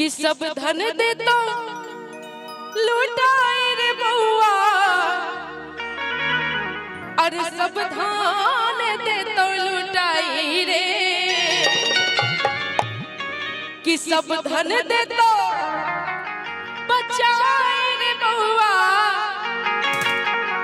कि सब धन दे तो लुटाए रे बउआ, अरे सब धन दे तो लुटाई रे, कि सब धन दे तो बचाए रे बउआ,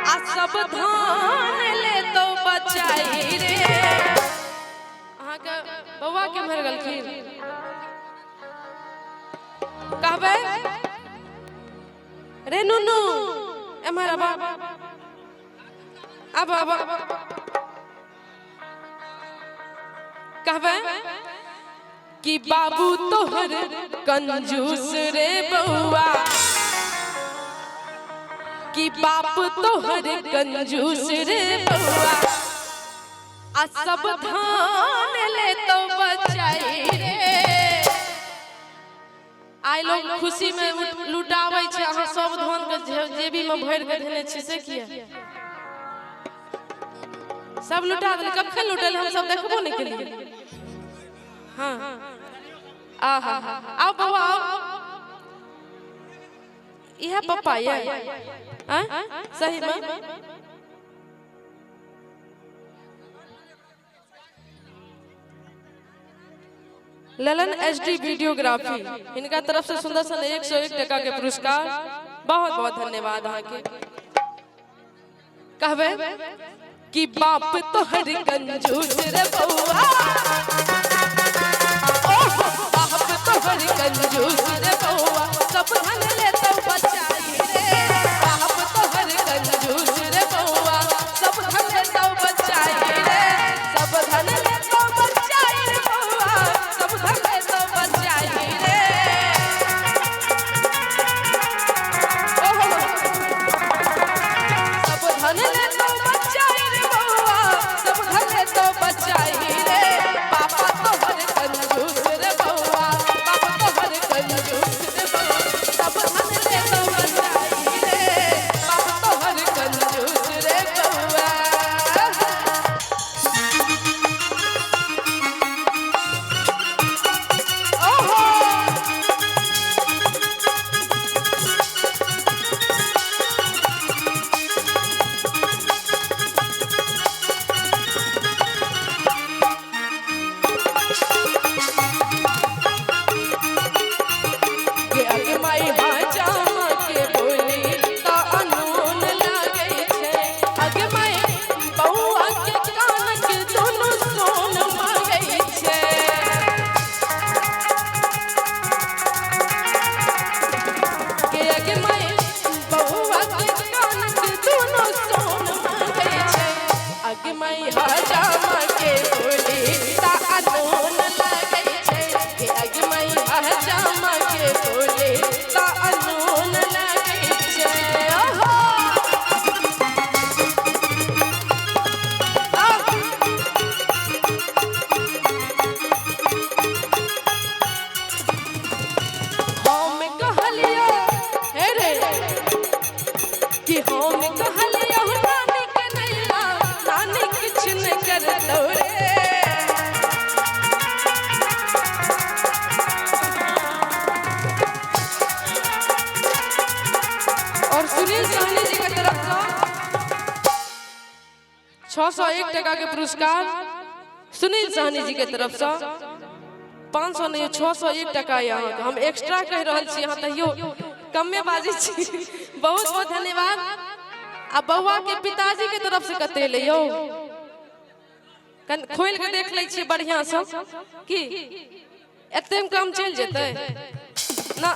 आ सब धन ले तो बचाई रे। अहाँ के बउआ के मर गलखिन कहबे रे नुनू एमहर अब कहबे कि बाबू तोहर कंजूस रे बउआ, कि बाप तोहर कंजूस रे बउआ, आ सब धान ले तो बचाई रे। आइ लोग खुशी में लुटावे छे, अहाँ सब धन के जेबी में भर के देने छी से किया सब लुटा देले। कखन लुटल हम सब देखबो नहीं केलिए। हां आहा आओ बउआ आओ, इहा पप्पा ये सही में ललन एचडी वीडियोग्राफी इनका तरफ से सुंदर सन 101 टका के पुरस्कार। बहुत बहुत धन्यवाद अहाँ के। कहबे कि बाप तोहर कंजूस रे बउआ, ओह बाप तोहर कंजूस रे बउआ, सब धन ले तो बचाई रे। बाप तोहर कंजूस रे बउआ, सब धन ले तो बचाई रे। सब धन ले तो बचाई रे बउआ, सब धन ले तो बचाई रे। सब धन ले तो बचाई रे बउआ, सब धन ले तो बचाई रे। पापा तोहर कंजूस रे बउआ, पापा तोहर कंजूस रे बउआ, सब धन ले तो बचाई रे। पापा तोहर कंजूस रे बउआ। ओहो के अगे माई हाजामा के बोली त अनून लागे छे। अगे माई बउआ के कान के दोनों सोन मांगे छे। के अगे माई बउआ के कान के दोनों सोन मांगे छे। अगे माई हाजामा के बोली त अनून लागे छे। के अगे माई हाजामा के बोली त अनून लागे छे। ओहो हम कहलियो हे रे कि हम कहलियो नानी के नैया, नानी किछ न करतो रे। और सुनील साहनी जी की तरफ से 601 टका के पुरस्कार। सुनील साहनी जी की तरफ से 500 नहीं 601 टका यहाँ के हम एक्स्ट्रा कह रहल छी, यहाँ तहियो कमे बाजी छी। बहुत बहुत धन्यवाद। आ बउआ के पिताजी के तरफ से कते ले यौ कन खोल के देख लै छी बढ़िया से की एते में काम चल जेतै ना।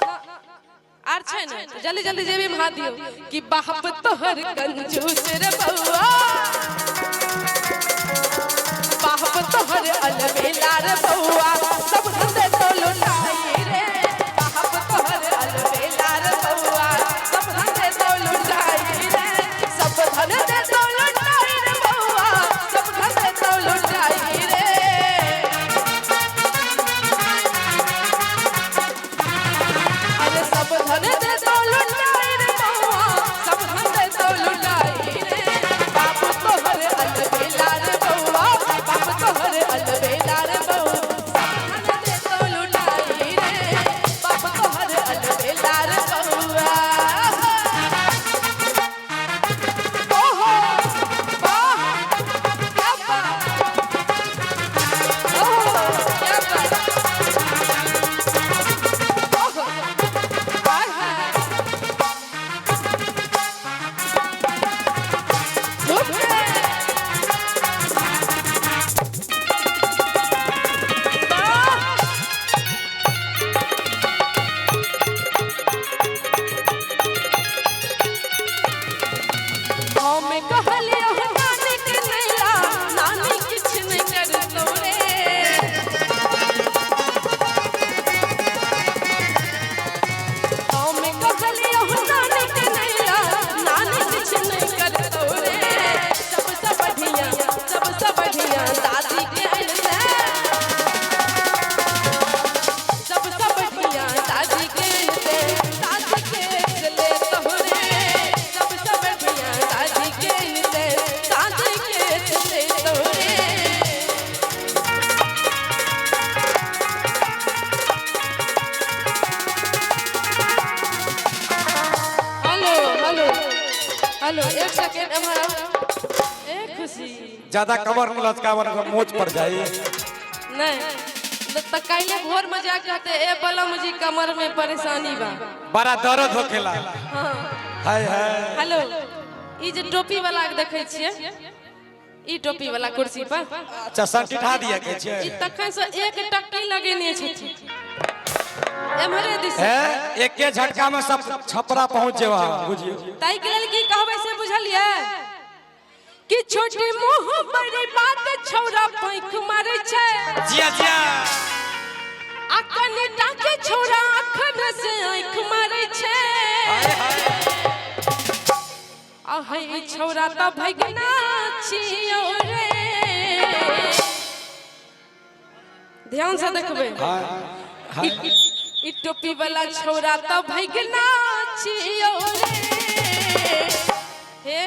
आर छै ना जल्दी जल्दी जेबी में हाथ दियो कि बाप तोहर कंजूस रे बउआ, बाप तोहर अलबेला रे बउआ, सब धन दे तो लुटाई रे। बाप तोहर अलबेला रे बउआ, सब धन दे तो लुटाई रे। सब धन दे तो लुटाई रे बउआ, सब धन दे तो लुटाई रे। अरे सब धन दे तो लुटाई रे बउआ, सब धन दे तो लुटाई रे। बाप तोहर अलबेला रे बउआ, बाप तोहर अलबेला रे बउआ, सब धन दे तो लुटाई रे। हेलो एक सेकंड हमारा ए खुशी ज्यादा कमर में लचकावर मोच पड़ जाए नहीं तो काले भोर में जा कहते ए बलम जी कमर में परेशानी बा बड़ा दर्द होखेला। हां हाय हाय हेलो ई जे टोपी वाला के देखे छिए ई टोपी वाला कुर्सी पर अच्छा सर टिठा दिया के छै ई तखन से एक टक्की लगेने छथि एमरे दिस है एक के झटका में सब छपरा पहुंच जेवा बुझियो ताई के लेल की कहबै से बुझलिए कि छोटी मुंह बड़ी बात छौरा पैख मारे छै जिया जिया अकने टाके छौरा अखन से आंख मारे छै हाय हाय आ हे छौरा त भगना छियो रे ध्यान से देखबे हाय हाय ई टोपी वाला छौरा त भगना छियो रे हे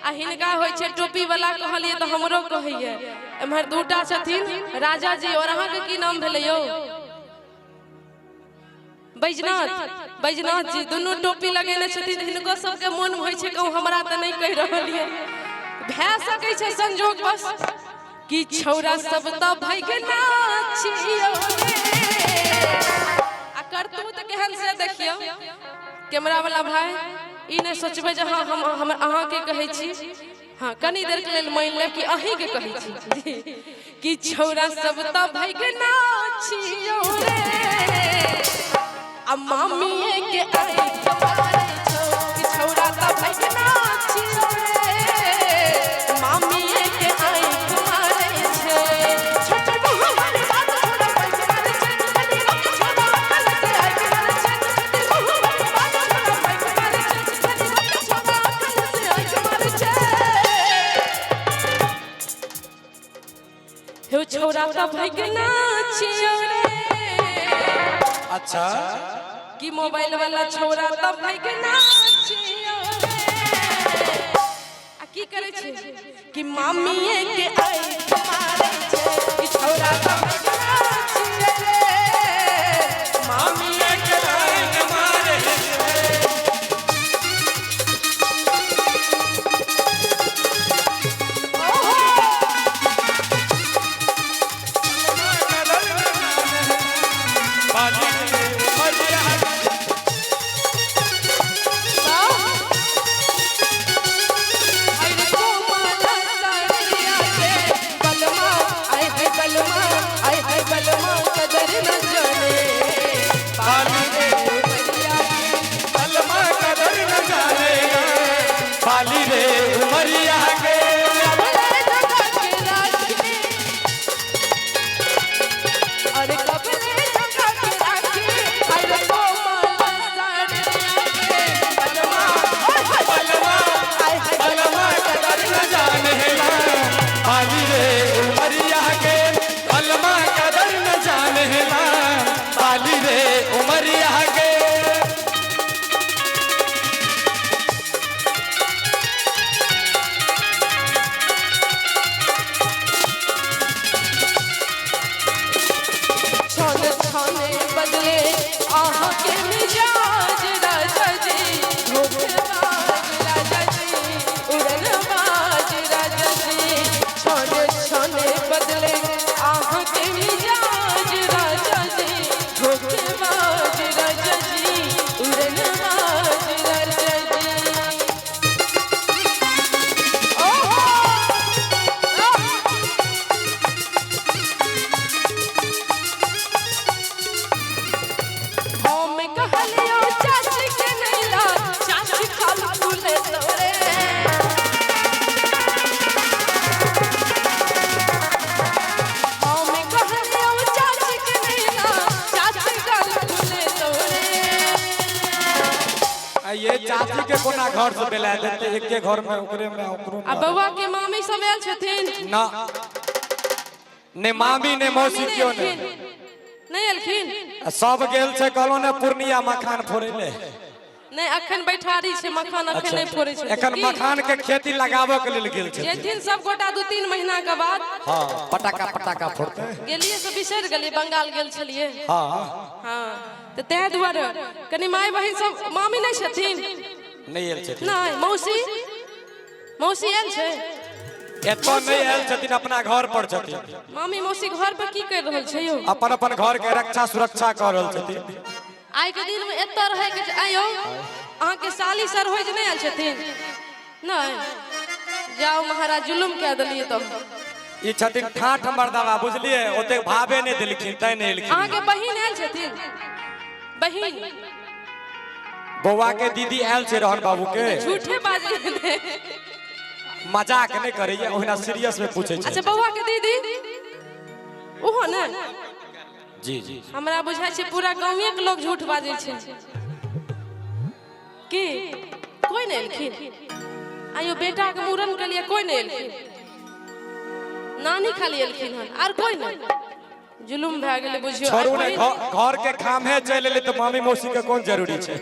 आ हिनका होय छै टोपी वाला कहलिए त हमरो कहिए एमहर दूटा छथिन राजा जी और अहाँ के की नाम भेले यौ बैजनाथ जी दोनों टोपी लगेने छथिन हिनको सबके मन होय छै कहूं हमरा त नहीं कह रहलिए भै सकै छै संजोग बस कि छौरा सब त भगना छियो रे आ करतूत केहन से देखियो कैमरा वाला भाई ई नहीं सोचबे जे हां हम अहाँ के कहै छी हां कनी देर के लेल मान लेब कि अहीं के कहै छी कि छौरा सब त भगना छियो रे आ मामी के आई मारे छौ कि छौरा त भगना छियो रे मामी के आई मारे छे छोट मोहन बात छोरा पैक मारे छे कनी रोक छोरा कल से आई मारे छे छोट मोहन बात छोरा पैक मारे छे कनी रोक छोरा कल से आई मारे छे हे छौरा त भगना छियो रे अच्छा कि मोबाइल वाला छौरा त भगना छियो रे आ की करे छे कि मामीए के आई मारे छे कि छौरा त भगना छियो रे मामीए के आई मारे पाली रे उमरिया के अरे कबले जगह के राखी हर को माला साड़िया के बलमा बलमा कदर न जाने ला पाली रे उमरिया के बलमा कदर न जाने ला पाली रे उमरिया के छाने बदले आह के मिजाज राजा जी धोखेबाज राजा जी उड़नबाज राजा जी छाने बदले आह के मिजाज राजा जी धोखेबाज राजा जी उड़नबाज राजा जी हम कहलियो चाची के नैला चाची खाल फूले तोरे हम कहलियो चाची के नैला चाची खाल फूले तोरे ये चाची के कोना घर से बेला देते एक के घर में ओकरे में ओकरो आ बउआ के मामी सब आयल छथिन ना ने मामी ने मौसी क्यों ने नहीं अलखिन सब गेल छै कहलो ने पूर्णिया मखान फोड़ेले नहीं अखन बैठारी छे मखान अखन नहीं फोड़े छे एखन मखान के खेती लगाबे के लेल गेल छै जेथिन सब गोटा 2-3 महीना के बाद हां पटाका पटाका फोड़ते गेलिए से बिसर गेलिए बंगाल गेल छलिए हां हां त तै दुआरे कनी माय बहिन सब मामी नहीं छथिन नहीं आयल छथिन नहीं मौसी मौसी आयल छै? एतो नहीं आयल छथिन, अपना घर पर छथिन। मामी मौसी घर पर की कर रहल छै यौ? अपन अपन घर के रक्षा सुरक्षा कर रहल छथिन। आइ के दिन में एत रहे के आयो अहाँ के साली सर होय जे नहीं आयल छथिन? नहीं जाओ महाराज जुलुम कह दिलिए तो ई छथिन ठाठ मर्दावा, बुझलिए? ओते भावे नहीं देलखिन, तै नहीं एलखिन। अहाँ के बहिन आयल छथिन? बहिन बौआ के दीदी आयल छै रहन बाबू के। झूठे बाजे ने। मजाक नहीं करैया, ओहिना सीरियस में पूछे छै। अच्छा बौआ के दीदी ओहो ने? जी जी हमरा बुझाय छै पूरा गांवे के लोग झूठ बाजे छै की कोई नहीं एलखिन? आइयो बेटा के मूरन के लिए कोई नहीं एलखिन? नानी खाली एलखिन हन और कोई नहीं? जुलुम भ गेले बुझियो। छोड़ू ने, घर के काम है चल ले तो मामी मौसी के कौन जरूरी छै।